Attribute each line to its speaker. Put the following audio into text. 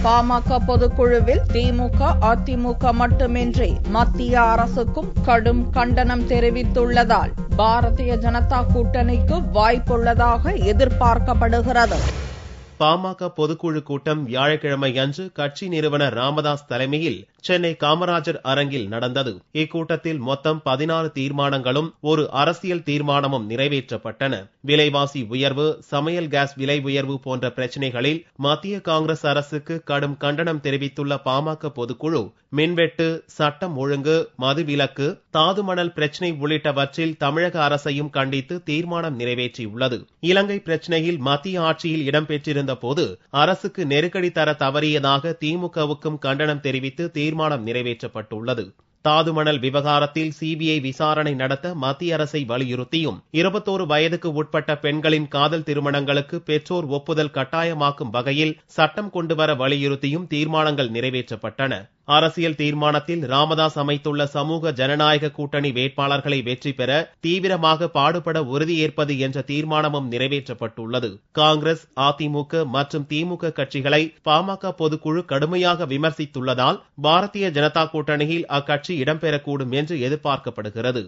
Speaker 1: பாமக பொதுக்குழுவில் திமுக, அதிமுக மட்டுமின்றி மத்திய அரசுக்கும் கடும் கண்டனம் தெரிவித்துள்ளதால் பாரதிய ஜனதா கூட்டணிக்கு வாய்ப்புள்ளதாக எதிர்பார்க்கப்படுகிறது.
Speaker 2: பாமக பொதுக்குழு கூட்டம் வியாழக்கிழமை அன்று கட்சி நிறுவனர் ராமதாஸ் தலைமையில் சென்னை காமராஜர் அரங்கில் நடந்தது. இக்கூட்டத்தில் மொத்தம் 16 தீர்மானங்களும் ஒரு அரசியல் தீர்மானமும் நிறைவேற்றப்பட்டன. விலைவாசி உயர்வு, சமையல் கேஸ் விலை உயர்வு போன்ற பிரச்சினைகளில் மத்திய காங்கிரஸ் அரசுக்கு கடும் கண்டனம் தெரிவித்துள்ள பாமக பொதுக்குழு மின்வெட்டு, சட்டம் ஒழுங்கு, மதுவிலக்கு, தாது மணல் பிரச்சினை உள்ளிட்டவற்றில் தமிழக அரசையும் கண்டித்து தீர்மானம் நிறைவேற்றியுள்ளது. இலங்கை பிரச்சினையில் மத்திய ஆட்சியில் இடம்பெற்றிருந்த போது அரசுக்கு நெருக்கடி தர தவறியதாக திமுகவுக்கும் கண்டனம் தெரிவித்து தீர்மானம் நிறைவேற்றப்பட்டுள்ளது. தாது மணல் விவகாரத்தில் சிபிஐ விசாரணை நடத்த மத்திய அரசை வலியுறுத்தியும் 21 வயதுக்கு உட்பட்ட பெண்களின் காதல் திருமணங்களுக்கு பெற்றோர் ஒப்புதல் கட்டாயமாக்கும் வகையில் சட்டம் கொண்டுவர வலியுறுத்தியும் தீர்மானங்கள் நிறைவேற்றப்பட்டன. அரசியல் தீர்மானத்தில் ராமதாஸ் அமைத்துள்ள சமூக ஜனநாயக கூட்டணி வேட்பாளர்களை வெற்றி பெற தீவிரமாக பாடுபட உறுதியேற்பது என்ற தீர்மானமும் நிறைவேற்றப்பட்டுள்ளது. காங்கிரஸ், அதிமுக மற்றும் திமுக கட்சிகளை பாமக பொதுக்குழு கடுமையாக விமர்சித்துள்ளதால் பாரதிய ஜனதா கூட்டணியில் அக்கட்சி இடம்பெறக்கூடும் என்று எதிர்பார்க்கப்படுகிறது.